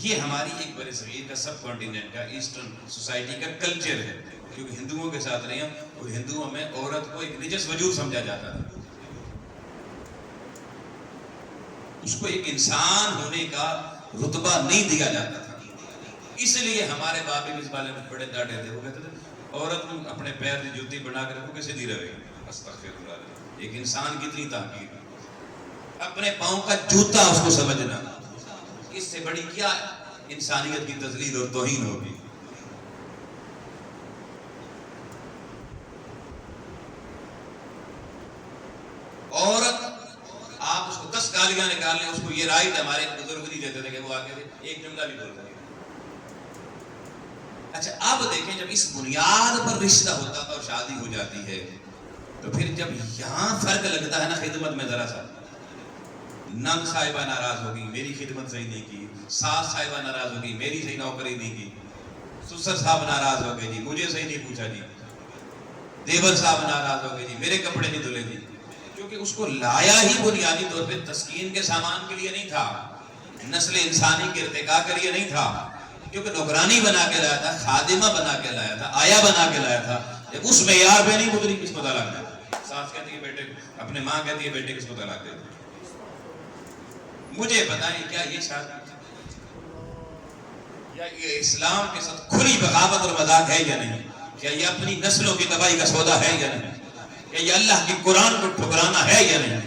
یہ ہماری ایک بڑے صغیر کا سب کانٹیننٹ کا ایسٹرن سوسائٹی کا کلچر ہے. کیونکہ ہندوؤں کے ساتھ رہے ہیں اور ہندوؤں میں عورت کو ایک نجس وجود سمجھا جاتا تھا، اس کو ایک انسان ہونے کا رتبہ نہیں دیا جاتا تھا. اس لیے ہمارے باپ بھی اس بارے میں بڑے ڈاٹے تھے. وہ کہتے تھے عورت کو اپنے پیر کی جوتی بنا کے رکھو کہ سیدھی رہے. استغفر اللہ. ایک انسان کتنی تحقیر، اپنے پاؤں کا جوتا اس کو سمجھنا، اس سے بڑی کیا انسانیت کی تذلیل اور توہین ہوگی. عورت آپ اس کو 10 گالیاں نکال لیں، اس کو یہ رائٹ ہمارے بزرگ نہیں دیتے تھے کہ وہ آگے ایک جملہ بھی بول رہے. اچھا اب دیکھیں جب اس بنیاد پر رشتہ ہوتا تھا اور شادی ہو جاتی ہے تو پھر جب یہاں فرق لگتا ہے نا خدمت میں، ذرا سا نند صاحبہ ناراض ہوگی، میری خدمت صحیح نہیں کی. ساس صاحبہ ناراض ہوگی، میری صحیح نوکری نہیں کی. سسر صاحب ناراض ہو گئے، جی مجھے صحیح نہیں پوچھا جی. دیور صاحب ناراض ہو گئے، جی میرے کپڑے نہیں دھلے جی. کیونکہ اس کو لایا ہی بنیادی طور پہ تسکین کے سامان کے لیے نہیں تھا، نسل انسانی کے ارتقاء کے لیے نہیں تھا. کیونکہ نوکرانی بنا کے لایا تھا، خادمہ بنا کے لایا تھا، آیا بنا کے لایا تھا. جب اس معیار پہ نہیں گزری، کس کو طلاق دے. ساس کہتی ہے بیٹے، اپنے ماں کہتی ہے بیٹے کس کو طلاق دے. مجھے بتائیں کیا یہ شادی یا یہ اسلام کے ساتھ کھلی بغاوت اور مذاق ہے یا نہیں؟ کیا یہ اپنی نسلوں کی تباہی کا سودا ہے یا نہیں؟ کیا یہ اللہ کی قرآن کو ٹھکرانا ہے یا نہیں؟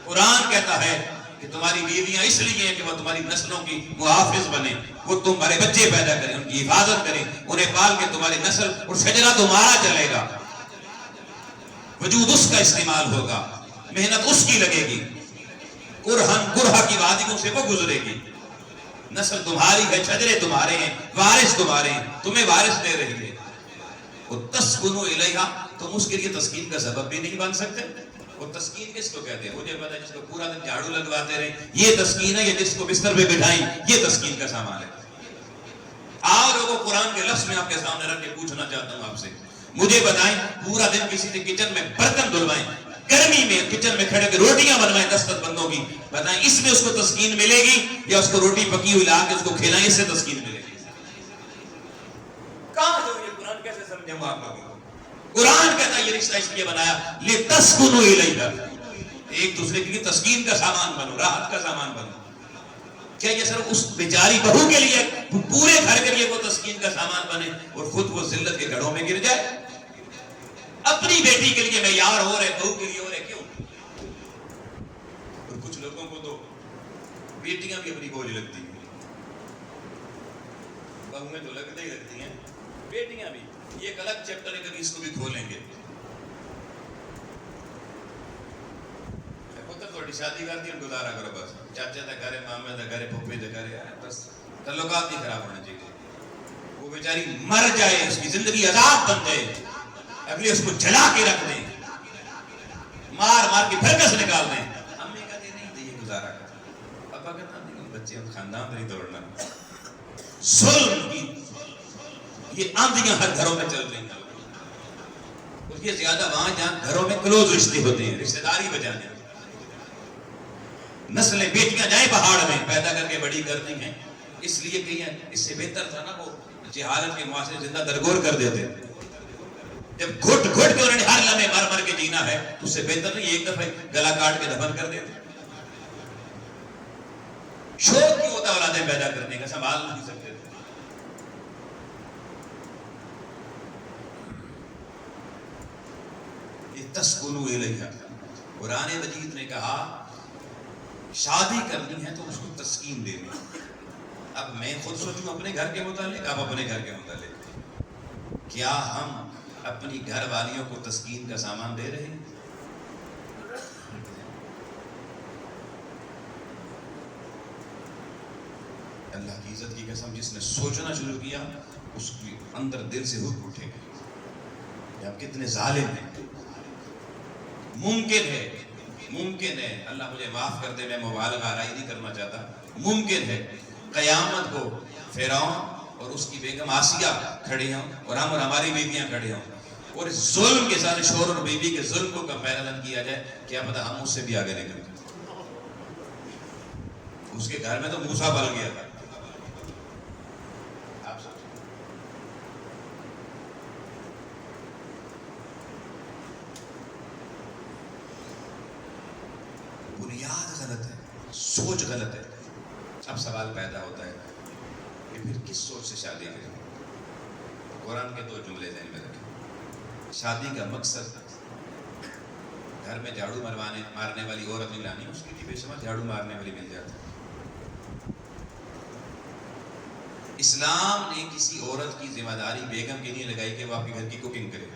قرآن کہتا ہے کہ تمہاری بیویاں اس لیے ہیں کہ وہ تمہاری نسلوں کی محافظ بنے، وہ تمہارے بچے پیدا کریں، ان کی حفاظت کریں، انہیں پال کے تمہاری نسل اور شجرہ تمہارا چلے گا، وجود اس کا استعمال ہوگا، محنت اس کی لگے گی، کرہا کی وادیوں سے وہ گزرے گی. نسل تمہاری ہے، شجرے تمہارے ہیں، وارث تمہارے ہیں، تمہیں وارث دے رہی ہے. وَتَسْكُنُوا إِلَيْهَا، تم اس کے لیے تسکین کا سبب بھی نہیں بن سکتے. وہ تسکین کس کو کہتے ہیں؟ مجھے پتا ہے جس کو پورا دن جھاڑو لگواتے رہے یہ تسکین ہے، یا جس کو بستر پہ بٹھائیں یہ تسکین کا سامان ہے. آؤ کو قرآن کے لفظ میں آپ کے سامنے رکھ کے پوچھنا چاہتا ہوں آپ سے، مجھے بتائیں پورا دن کسی سے کچن میں برتن دھلوائیں، گرمی میں کچن میں کھڑے کے روٹیاں بنوائیں 10 بندوں کی، بتائیں اس میں اس کو تسکین ملے گی یا اس کو روٹی پکی ہوئی لا کے اس کو کھلائیں اس سے تسکین ملے گی؟ کہاں جو یہ قرآن کیسے سمجھیں وہ آپ لوگوں کو؟ قرآن کہتا ہے یہ رشتہ اس لیے بنایا لِتَسْكُنُوا إِلَيْهَا، ایک دوسرے کے لیے تسکین کا سامان بنو، راحت کا سامان بنو۔ کیا یہ صرف اس بیچاری بہو کے لیے پورے گھر کے لیے وہ تسکین کا سامان بنے اور خود وہ ذلت کے گڑھوں میں گر جائے؟ اپنی بیٹی کے لیے معیار ہو رہے، بہو کے لیے ہو رہے، کیوں؟ اور کچھ لوگوں کو تو بیٹیاں بھی اپنی بوجھ لگتی ہیں، بہو میں تو لگتے ہی لگتی ہیں، بیٹیاں بھی۔ یہ ایک الگ چیپٹر ہے، کبھی اس کو بھی کھولیں گے۔ تھوڑی شادی کر دی گزارا کرو، بس چاچا دا گھر ہے، مامے دا گھر ہے، پھوپھے دا گھر ہے، بس تعلقات نہیں خراب ہونے چاہیے۔ وہ بیچاری مر جائے، اس کی زندگی عذاب بن جائے، اگلے اس کو جلا کے رکھ دیں، مار مار کے پھر کس نکال دیں، امی کہتے نہیں یہ گزارا کر، ابا کہتا نہیں بچے خاندان نہیں توڑنا۔ ظلم کی یہ آندیاں ہر گھروں میں چل رہی ہیں، اور یہ زیادہ وہاں جہاں گھروں میں کلوز رشتے ہوتے ہیں، رشتہ داری بجانے، نسلیں بیٹیاں جائیں پہاڑ میں پیدا کر کے بڑی کرتی ہیں، اس لیے کہ اس سے بہتر تھا نا وہ جہالت کے معاشرے زندہ درگور کر دیتے، جب گھٹ گھٹ کے انہوں نے ہر لمحے مر مر کے جینا ہے تو اس سے بہتر نہیں ایک دفعہ گلا کاٹ کے دفن کر دیتے۔ شوق کیوں ہوتا اولادیں پیدا کرنے کا، سنبھال نہیں سکتے تھے۔ لِتَسْكُنُوا إِلَيْهَا، قرآن مجید نے کہا شادی کرنی ہے تو اس کو تسکین دینی۔ اب میں خود سوچوں اپنے گھر کے متعلق، آپ اپنے گھر کے متعلق، کیا ہم اپنی گھر والیوں کو تسکین کا سامان دے رہے ہیں؟ اللہ کی عزت کی قسم، جس نے سوچنا شروع کیا اس کے اندر دل سے حکم اٹھے گا کہ ہم کتنے ظالم ہیں۔ ممکن ہے اللہ مجھے معاف کر دے، میں مبالغہ آرائی نہیں کرنا چاہتا، ممکن ہے قیامت کو فرعون اور اس کی بیگم آسیہ کھڑے ہوں اور ہم اور ہماری بیویاں کھڑے ہوں اور اس ظلم کے ساتھ شوہر اور بیوی کے ظلم کو کمپیریزن کیا جائے، کیا پتہ ہم اس سے بھی آگے نکل گئے۔ اس کے گھر میں تو موسیٰ پل گیا تھا، آپ سوچیں۔ بنیاد غلط ہے، سوچ غلط ہے۔ اب سوال پیدا ہوتا ہے کہ پھر کس سوچ سے شادی کریں؟ قرآن کے 2 جملے ذہن میں رکھیں۔ شادی کا مقصد گھر میں جھاڑو مارنے والی عورت نہیں لانی، اس کے لیے بے شمار جھاڑو مارنے والی مل جاتی۔ اسلام نے کسی عورت کی ذمہ داری بیگم کی نہیں لگائی کہ وہ آپ کے گھر کی کوکنگ کرے۔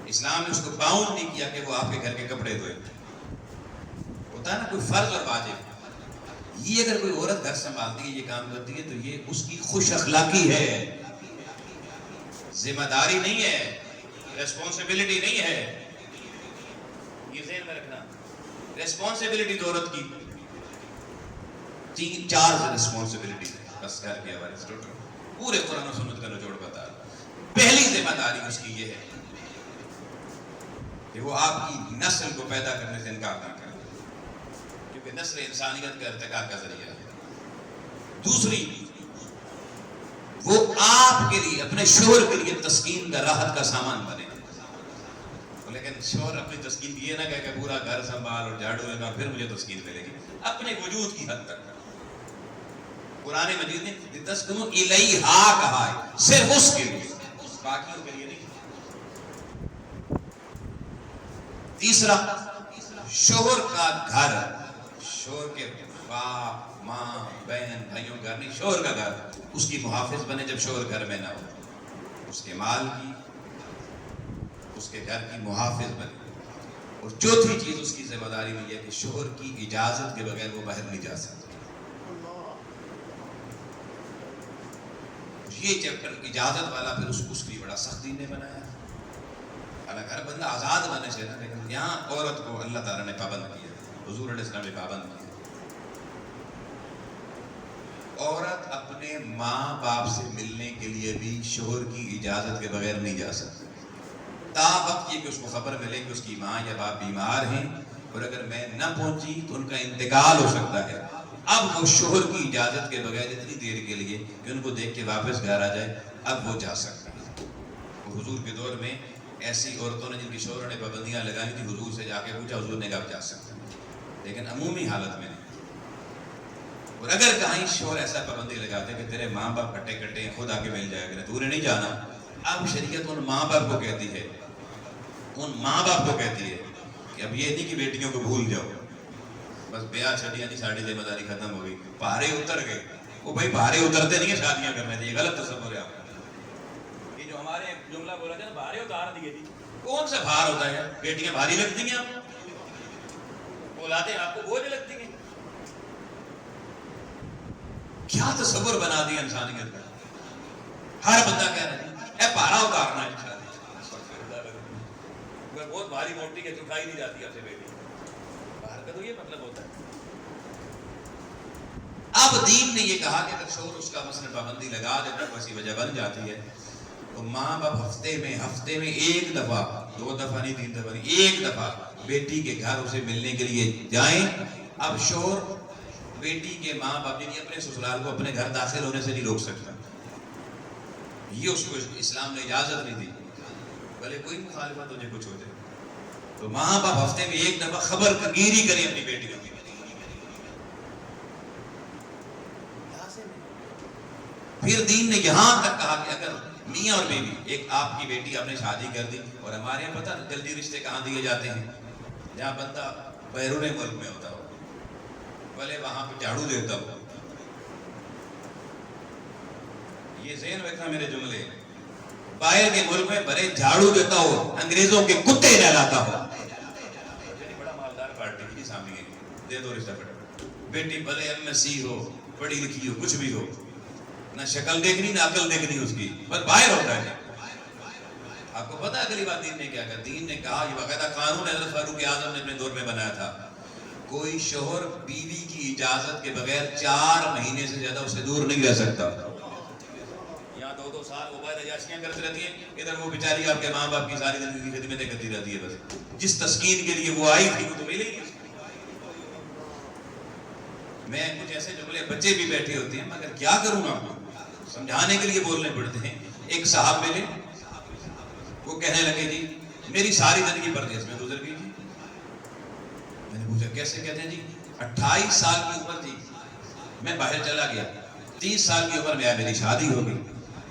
اسلام نے اس کو باؤنڈ نہیں کیا کہ وہ آپ کے گھر کے کپڑے دھوئے۔ ہوتا ہے نا کوئی فرض اور واجب، یہ اگر کوئی عورت گھر سنبھالتی ہے، یہ کام کرتی ہے تو یہ اس کی خوش اخلاقی ہے، ذمہ داری نہیں ہے، ریسپانسبلٹی نہیں ہے۔ یہ ذہن میں رکھنا، ریسپانسبلٹی تو عورت کی 4 ریسپانسبلٹی ہے بس گھر کے حوالے سے ٹوٹل پورے قرآن و سنت کا نچوڑ بتا رہا۔ پہلی ذمہ داری اس کی یہ ہے کہ وہ آپ کی نسل کو پیدا کرنے سے انکار نہ کرے، کیونکہ نسل انسانیت کا ارتقاء کا ذریعہ ہے۔ دوسری، وہ آپ کے لیے اپنے شوہر کے لیے تسکین کا راحت کا سامان بنے، لیکن شوہر اپنی تسکین یہ نہ کہے کہ پورا گھر سنبھال اور جھاڑو لگا پھر مجھے تسکین ملے گی، اپنے وجود کی حد تک۔ قرآن مجید نے لِتَسْكُنُوا إِلَيْهَا کہا ہے، صرف اس کے لیے، باقیوں کے لیے نہیں۔ تیسرا، شوہر کا گھر، شوہر کے باپ ماں بہن بھائیوں کا گھر نہیں، شوہر کا گھر اس کی محافظ بنے جب شوہر گھر میں نہ ہو، اس کے مال کی، اس کے گھر کی محافظ بنے۔ اور چوتھی چیز اس کی ذمہ داری میں یہ کہ شوہر کی اجازت کے بغیر وہ باہر نہیں جا سکتا۔ یہ چیپٹر اجازت والا پھر اس کی بڑا سختی نے بنایا، حالانکہ ہر بندہ آزاد بنے سے نا، لیکن یہاں عورت کو اللہ تعالیٰ نے پابند کیا، حضور علیہ السلام نے پابند کیا۔ عورت اپنے اپنے ماں باپ سے ملنے کے لیے بھی شوہر کی اجازت کے بغیر نہیں جا سکتا، تا وقت یہ کہ اس کو خبر ملے کہ اس کی ماں یا باپ بیمار ہیں اور اگر میں نہ پہنچی تو ان کا انتقال ہو سکتا ہے۔ اب وہ شوہر کی اجازت کے بغیر اتنی دیر کے لیے کہ ان کو دیکھ کے واپس گھر آ جائے، اب وہ جا سکتا ہے۔ حضور کے دور میں ایسی عورتوں نے جن کی شوہر نے پابندیاں لگائی تھی، حضور سے جا کے پوچھا، حضور نے کہا جا سکتا ہے، لیکن عمومی حالت میں نہیں۔ اور اگر کہیں شوہر ایسا پابندی لگاتے کہ تیرے ماں باپ کٹے کٹے ہیں، خود آ کے مل جائے گا، تو انہیں نہیں جانا، اب شریعت ان ماں باپ کو کہتی ہے، ان ماں باپ کو کہتی ہے کہ اب یہ نہیں کہ بیٹیوں کو بھول جاؤ، بس بیاہ چھٹیاں نہیں، ساڑھی ذمہ داری ختم ہو گئی، پہاڑے اتر گئے۔ وہ بھائی پہاڑے اترتے نہیں ہیں شادیاں کرنے سے، یہ غلط تصور ہے آپ کا۔ یہ جو ہمارے جملہ بولا جائے نا، بھارے اتار دیے جی، کون سا بھار ہوتا ہے؟ بیٹیاں بھاری لگتی ہیں آپ کو، اولادیں آپ کو بوجھ لگتی ہیں؟ کیا تصور بنا دیا انسانیت کا۔ ہر بندہ کہہ رہا ہے اے پہاڑا اتارنا ہے، بہت بھاری موٹی ہے، چٹائی نہیں جاتی آپ سے بیٹی، باہر کا تو یہ مطلب ہوتا ہے۔ اب دین نے یہ کہا کہ اگر شوہر اس کا مثلا پابندی لگا دیتا ہے، کسی وجہ بن جاتی ہے، تو ماں باپ ہفتے میں ایک دفعہ، 2 دفعہ نہیں، 3 دفعہ نہیں، ایک دفعہ بیٹی کے گھر اسے ملنے کے لیے جائیں۔ اب شوہر بیٹی کے ماں باپ یعنی اپنے سسرال کو اپنے گھر داخل ہونے سے نہیں روک سکتا، یہ اس کو اسلام نے اجازت نہیں دی، بھلے کوئی مخالفت تجھے کچھ ہو جائے۔ تو ماں باپ ہفتے میں ایک دفعہ خبر گیری کریں اپنی بیٹی کو۔ پھر دین نے یہاں تک کہا کہ اگر میاں اور بیوی، ایک آپ کی بیٹی آپ نے شادی کر دی، اور ہمارے یہاں پتہ جلدی رشتے کہاں دیے جاتے ہیں؟ جہاں بندہ بیرون ملک میں ہوتا ہو، بھلے وہاں پہ جھاڑو دیتا ہو۔ یہ ذہن رکھنا میرے جملے، باہر کے ملک میں بھلے جھاڑو دیتا ہو، انگریزوں کے کتے نہلاتا ہو، بڑا مالدار پارٹی کی سامنے دے دو رشتہ پڑا، بیٹی بھلے MSc ہو، پڑھی لکھی ہو، کچھ بھی ہو، نہ شکل دیکھنی نہ عقل دیکھنی اس کی، بس باہر ہوتا ہے۔ آپ کو پتا ہے اگلی بات دین نے کیا کہا؟ دین نے کہا، یہ باقاعدہ قانون حضرت فاروق اعظم نے اپنے دور میں بنایا تھا، کوئی شوہر بیوی کی اجازت کے بغیر 4 مہینے سے زیادہ اسے دور نہیں رہ سکتا۔ یہاں 2 سال وہ باہر عیاشیاں کرتی رہتی ہیں، ادھر وہ بیچاری آپ کے ماں باپ کی ساری زندگی کی خدمتیں کرتی رہتی ہے، بس جس تسکین کے لیے وہ آئی تھی وہ تو ملے ہی نہیں۔ میں کچھ ایسے جملے، بچے بھی بیٹھے ہوتے ہیں، مگر کیا کروں گا، سمجھانے کے لیے بولنے پڑتے ہیں۔ ایک صاحب ملے، وہ کہنے لگے جی میری ساری زندگی پردیس میں گزر گئی جی۔ میں نے پوچھا کیسے؟ کہتے ہیں جی 28 سال کی عمر تھی میں باہر چلا گیا، 30 سال کی عمر میں میری شادی ہو گئی،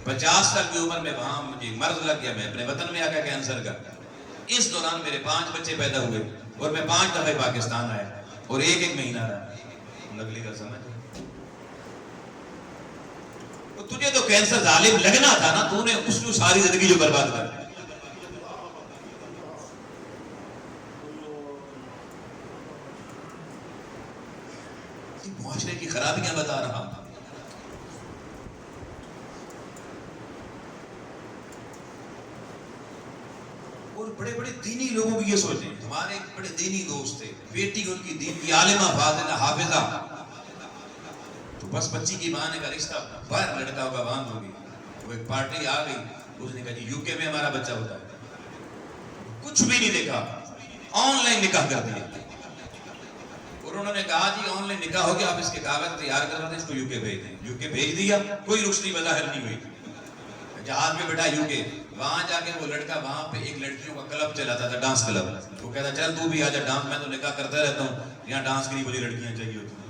50 سال کی عمر میں وہاں مجھے مرض لگ گیا، میں اپنے وطن میں آ گیا کینسر کا، اس دوران میرے 5 بچے پیدا ہوئے اور میں 5 دفعہ پاکستان آیا اور ایک مہینہ رہا۔ اگلی کا سمجھ، تجھے تو کینسر ظالم لگنا تھا نا، تو نے اس کو ساری زندگی جو برباد کر دی۔ معاشرے کی خرابیاں بتا رہا ہوں۔ اور بڑے بڑے دینی لوگوں کی یہ سوچیں، ہمارے ایک بڑے دینی دوست تھے، بیٹی ان کی دین کی عالمہ، فاضلہ، حافظہ، تو بس بچی کی ماں نے کہا رشتہ باہر لڑکا ہوگا باندھ ہوگی، وہ ایک پارٹی آ گئی، اس نے کہا جی UK میں ہمارا بچہ ہوتا ہے، کچھ بھی نہیں دیکھا، آن لائن نکاح کر دیا، اور انہوں نے کہا جی آن لائن نکاح ہو گیا، آپ اس کے کاغذ تیار کروا دیں، اس کو UK بھیج دیں۔ UK بھیج دیا، کوئی رخصتی بظاہر نہیں ہوئی، جہاز میں بیٹھا UK، وہاں جا کے وہ لڑکا وہاں پہ ایک لڑکیوں کا کلب چلاتا تھا، ڈانس کلب، وہ کہتا چل تو بھی آ جا ڈانس، میں تو نکاح کرتا رہتا ہوں، یہاں ڈانس کے لیے مجھے لڑکیاں چاہیے ہوتی ہیں۔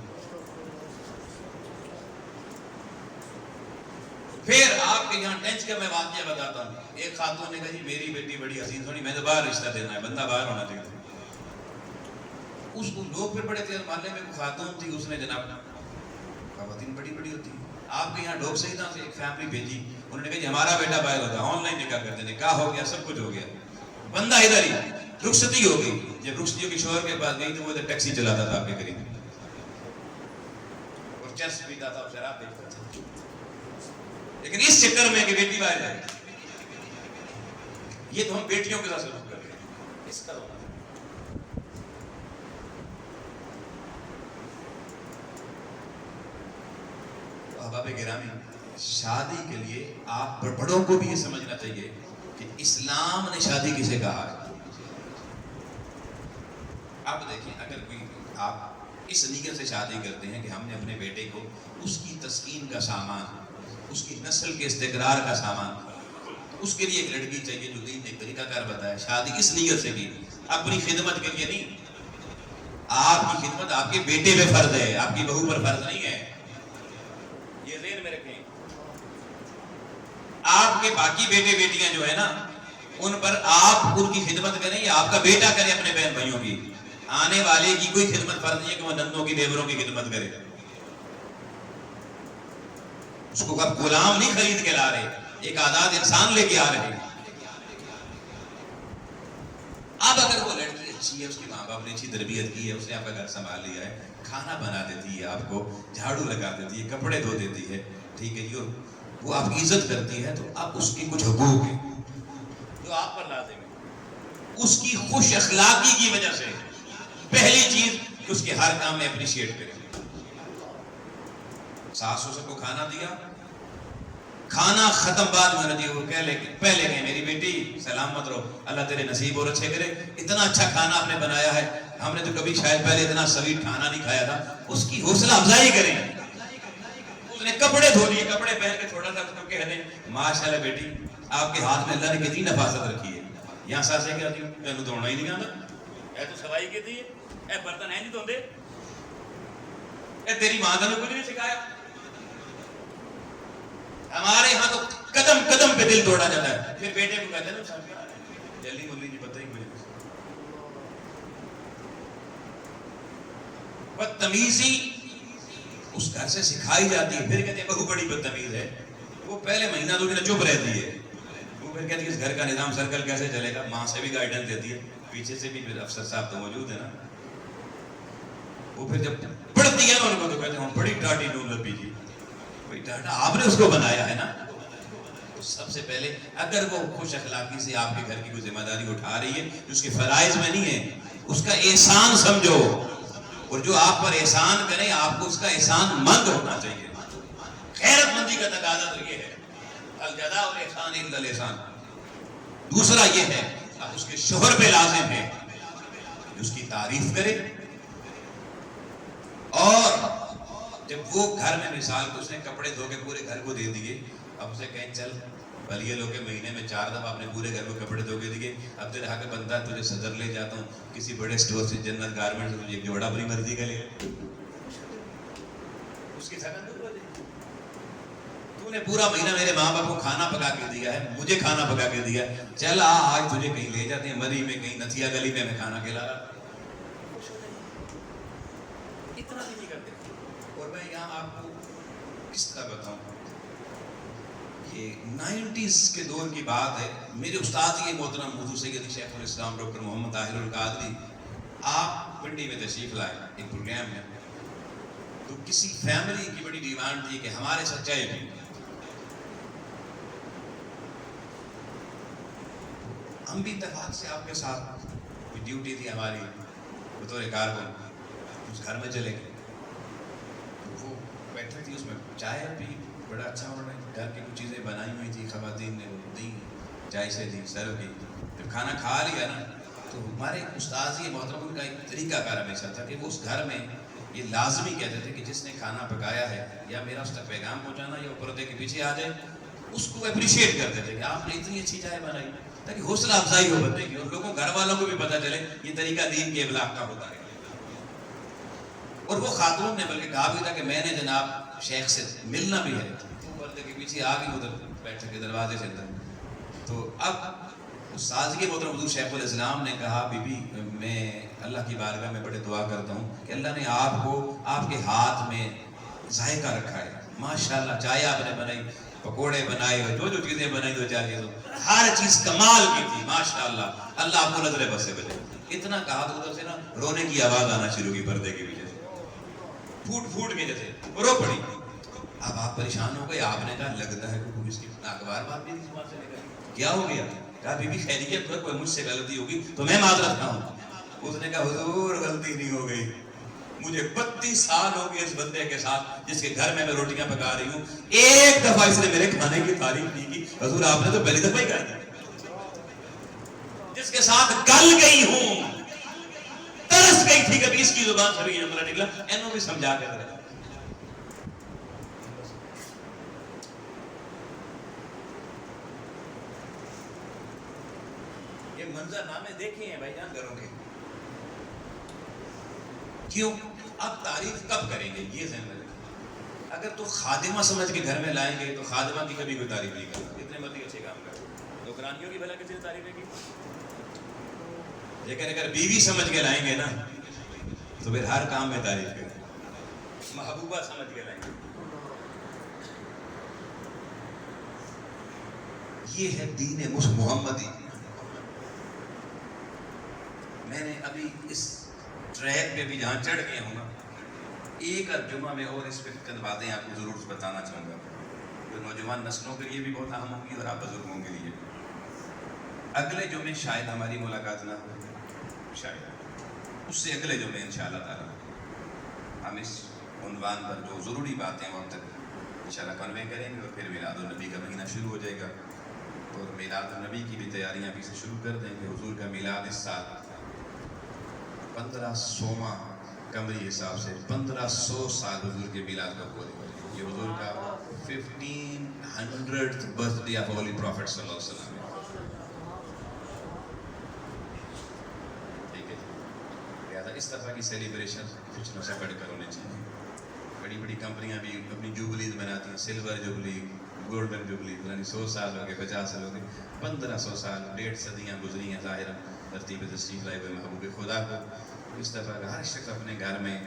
پھر آپ کے یہاں ٹینچ کا میں واقعہ بتاتا ہوں، ایک خاتون نے کہا جی میری بیٹی بڑی حسین سونی، میں تو باہر رشتہ دینا ہے، بندہ باہر ہونا چاہیے۔ اس کو لوگ پھر بڑے تھے، محلے میں خاتون تھی، اس نے جناب، خواتین بڑی بڑی ہوتی ہیں، آپ کے یہاں ڈوب سیدھا سے ایک فیملی بھیجی، انہوں نے کہا جی ہمارا بیٹا باہر ہوتا ہے، آن لائن نکاح کرتے ہیں، نکاح ہو گیا، سب کچھ ہو گیا، بندہ ادھر ہی، رخصتی ہو گئی، جب رخصتیوں کے شوہر کے پاس گئی تو وہ ادھر ٹیکسی چلاتا تھا آپ کے قریب، اور چرس پیتا تھا اور شراب بیچتا تھا، لیکن اس چکر میں کہ بیٹی باہر جائے، یہ تو ہم بیٹیوں کے ساتھ سلوک کر رہے ہیں، اس کا ہونا۔ احباب گرامی، شادی کے لیے آپ بڑوں کو بھی یہ سمجھنا چاہیے کہ اسلام نے شادی کسے کہا ہے. اب دیکھیں اگر کوئی آپ اس نیت سے شادی کرتے ہیں کہ ہم نے اپنے بیٹے کو اس کی تسکین کا سامان, اس کی نسل کے استقرار کا سامان, اس کے لیے ایک لڑکی چاہیے جو دین نے ایک طریقہ کار بتایا, شادی اس نیت سے کی, اپنی خدمت کے لیے نہیں. آپ کی خدمت آپ کے بیٹے پہ فرض ہے, آپ کی بہو پر فرض نہیں ہے, یہ ذہن میں رکھیں. آپ کے باقی بیٹے بیٹیاں جو ہے نا ان پر آپ ان کی خدمت کریں یا آپ کا بیٹا کرے اپنے بہن بھائیوں کی. آنے والے کی کوئی خدمت فرض نہیں ہے کہ وہ نندوں کی دیوروں کی خدمت کرے. اس کو آپ غلام نہیں خرید کے لا رہے, ایک آزاد انسان لے کے آ رہے ہیں. اب اگر وہ لڑکی اچھی ہے, اس کے ماں باپ نے اچھی تربیت کی ہے, اس نے آپ کا گھر سنبھال لیا ہے, کھانا بنا دیتی ہے, آپ کو جھاڑو لگا دیتی ہے, کپڑے دھو دیتی ہے, ٹھیک ہے جی, اور وہ آپ کی عزت کرتی ہے, تو اب اس کی کچھ حقوق ہیں جو آپ پر لازم ہے. اس کی خوش اخلاقی کی وجہ سے پہلی چیز کہ اس کے ہر کام میں اپریشیٹ کریں. ساس سسر کو کھانا دیا, کھانا ختم بعد میں ندی, وہ کہہ لے پہلے کہ میری بیٹی سلامت رہو, اللہ تیرے نصیب اور اچھے کرے, اتنا اچھا کھانا آپ نے بنایا ہے, ہم نے تو کبھی شاید پہلے اتنا سویٹ کھانا نہیں کھایا تھا. اس کی حوصلہ افزائی کریں. اس نے کپڑے دھو لیے, کپڑے پہن کے تھوڑا سا اس کو کہہ دیں ماشاءاللہ بیٹی آپ کے ہاتھ میں اللہ نے کتنی نفاست رکھی ہے. یہاں ساسے کیا تھی, تینوں دھونا ہی نہیں آتا, اے تو سفائی کی تھی, اے برتن ہے نہیں دھوندے, اے تیری ماں نے کچھ نہیں سکھایا. ہمارے یہاں تو قدم قدم پہ دل توڑا جاتا ہے. پھر بیٹے کو کہتے ہیں نا جلدی ملی نہیں پتہ ہی مجھے. بدتمیزی اس گھر سے سکھائی جاتی ہے. پھر کہتے ہیں بہو بڑی بدتمیز ہے. وہ پہلے مہینہ 2 مہینہ چپ رہتی ہے, وہ پھر کہتی ہے اس گھر کا نظام سرکل کیسے چلے گا. ماں سے بھی گائیڈنس دیتی ہے, پیچھے سے بھی پھر افسر صاحب تو موجود ہے نا. وہ پھر جب پڑھتی ہے نا ان کو تو کہتے ہیں بڑی ڈاٹی نون لبی جی. بھئی ڈاٹا آپ نے اس کو بنایا ہے نا. تو سب سے پہلے اگر وہ خوش اخلاقی سے آپ کے گھر کی کوئی ذمہ داری اٹھا رہی ہے جو اس کے فرائض میں نہیں ہے, اس کا احسان سمجھو, اور جو آپ پر احسان کریں آپ کو اس کا احسان مند ہونا چاہیے. غیرت مندی کا تقاضا تو یہ ہے الجزاء والاحسان الا الاحسان. دوسرا یہ ہے اب اس کے شوہر پہ لازم ہے اس کی تعریف کرے, اور جب وہ گھر میں مثال تو اس نے کپڑے دھو کے پورے گھر کو دے دیے, اب اسے کہیں چل بلیے لو کے مہینے میں 4 دفعہ اپنے پورے گھر کو کپڑے دھو کے دیے, اب تیرے حق بنتا ہے تجھے صدر لے جاتا ہوں کسی بڑے سٹور سے, جنت گارمنٹ سے, تجھے ایک جوڑا اپنی مرضی کا لے, اس کی تھکن دور ہو جائے. تو نے پورا مہینہ میرے ماں باپ کو کھانا پکا کے دیا ہے, مجھے کھانا پکا کے دیا ہے, چل آج تجھے کہیں لے جاتے ہیں مری میں, کہیں نتھیا گلی میں کھانا کھلا رہا. اتنا بھی نہیں کرتے. اور میں یہاں آپ کو کس طرح بتاؤں, یہ 90s کے دور کی بات ہے. میرے استاد یہ محترم حضور سید شیخ الاسلام ڈاکٹر محمد طاہر القادری آپ پنڈی میں تشریف لائے ایک پروگرام میں, تو کسی فیملی کی بڑی ڈیمانڈ تھی کہ ہمارے سچائی بھی, ہم بھی اتفاق سے آپ کے ساتھ ڈیوٹی تھی ہماری بطور کارکن, اس گھر میں چلے گئے. وہ بیٹھے تھی, اس میں چائے پی, بڑا اچھا انہوں نے گھر کی کچھ چیزیں بنائی ہوئی تھی, خواتین نے دی, چائے سے دی, سرو کی. جب کھانا کھا لیا نا تو ہمارے استاد یہ محترم کا ایک طریقہ کار ہمیشہ تھا کہ وہ اس گھر میں یہ لازمی کہتے تھے کہ جس نے کھانا پکایا ہے یا میرا اس تک پیغام پہنچانا یا وہ پردے کے پیچھے آ جائے, اس کو اپریشیٹ کرتے تھے کہ آپ نے اتنی اچھی چائے بنائی, تاکہ حوصلہ افزائی ہو بندے کی, اور لوگوں گھر والوں کو بھی پتہ چلے یہ طریقہ دین کے ابلاغ کا ہوتا ہے. اور وہ خاتون نے بلکہ کہا بھی تھا کہ میں نے جناب شیخ سے ملنا بھی ہے, تو پردے کے پیچھے آ گئی ادھر بیٹھے کے دروازے سے اندر. تو اب استاد کے محترم حضور شیخ الاسلام نے کہا بی بی میں اللہ کی بارگاہ میں بڑے دعا کرتا ہوں کہ اللہ نے آپ کو آپ کے ہاتھ میں ذائقہ رکھا ہے, ماشاءاللہ چائے آپ نے بنائی, پکوڑے بنائے, جو جو چیزیں بنائی 2-4 چیزوں, ہر چیز کمال کی تھی ماشاءاللہ, اللہ آپ کو نظر بس سے بچے. اتنا کہا تو ادھر سے نا رونے کی آواز آنا شروع کی پردے کے پیچھے سے, پھوٹ پھوٹ کے جیسے رو پڑی. اب آپ پریشان ہو گئے, آپ نے کہا لگتا ہے کہ اس کی ناگوار بات بھی نہیں سے نکلی, کیا ہو گیا؟ کہا بی بی خیریت ہے, کوئی مجھ سے غلطی ہوگی تو میں معذرت خواہ ہوں. اس نے کہا حضور غلطی نہیں ہو گئی, مجھے 32 سال ہو گئے اس بندے کے ساتھ جس کے گھر میں روٹیاں پکا رہی ہوں، ایک دفعہ اس نے میرے کھانے کی تعریف نہیں کی۔ حضور آپ نے تو پہلی دفعہ ہی کر دی۔ جس کے ساتھ گل گئی ہوں، ترس گئی تھی کبھی اس کی زبان سے بھی یہ جملہ نکلا، اینوں بھی سمجھا کے رہا۔ یہ منظر نامے دیکھے ہیں بھائی جان گھروں کے، کیوں؟ اب تعریف کب کریں گے یہ ذہن میں رکھیں۔ اگر تو خادمہ سمجھ کے گھر میں لائیں گے تو خادمہ کی کبھی کوئی تعریف نہیں کرتا، اتنے مرضی اچھے کام کرتے، نوکرانیوں کی بھلا کسی نے تعریف نہیں کی۔ لیکن اگر بیوی سمجھ کے لائیں گے نا تو پھر ہر کام میں تعریف کریں، محبوبہ سمجھ کے لائیں گے۔ یہ ہے دین محمدی۔ میں نے ابھی اس ٹریک پہ بھی جہاں چڑھ گیا ہوں نا، ایک جمعہ میں اور اس پہ چند باتیں آپ کو ضرور بتانا چاہوں گا جو نوجوان نسلوں کے لیے بھی بہت اہم ہوگی اور آپ بزرگوں کے لیے۔ اگلے جمعے شاید ہماری ملاقات نہ ہو، شاید اس سے اگلے جمعے انشاءاللہ تعالی ہم اس عنوان پر جو ضروری باتیں وقت تک انشاءاللہ کنوے کریں گے، اور پھر میلاد النبی کا مہینہ شروع ہو جائے گا، اور میلاد النبی کی بھی تیاریاں ابھی سے شروع کر دیں گے۔ حضور کا میلاد اس سال 1500واں قمری حساب سے 1500 سال حضور کے میلاد کا پورے ہوئے۔ یہ حضور کا 1500th birth day of holy prophet صلی اللہ علیہ وسلم ہے۔ ٹھیک ہے جی، لہٰذا اس طرح کی سیلیبریشن کچھ سے بڑھ کر ہونے چاہیے۔ بڑی بڑی کمپنیاں بھی اپنی جوبلیز مناتی ہیں، سلور جوبلی، گولڈن جوبلی، یعنی 100 سال ہو گئے، 50 سال ہو گئے، 1500 سال، 1.5 صدیاں گزری ہیں ظاہرہ ترتیب تشریف لائے ہوئے محبوب خدا کو۔ اس طرح ہر شخص اپنے گھر میں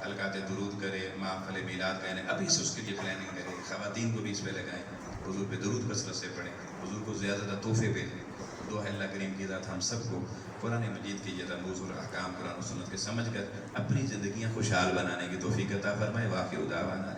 القات درود کرے، محفل میلاد کا، ابھی سے اس کے لیے پلاننگ کرے، خواتین کو بھی اس پہ لگائیں، حضور پہ درود کثرت سے پڑھیں، حضور کو زیادہ زیادہ تحفے بھیجیں۔ دعا ہے اللہ کریم کی ذات ہم سب کو قرآن مجید کی یہ رموز اور احکام قرآن و سنت کے سمجھ کر اپنی زندگیاں خوشحال بنانے کی توفیق عطا فرمائے۔ واقع دعوانا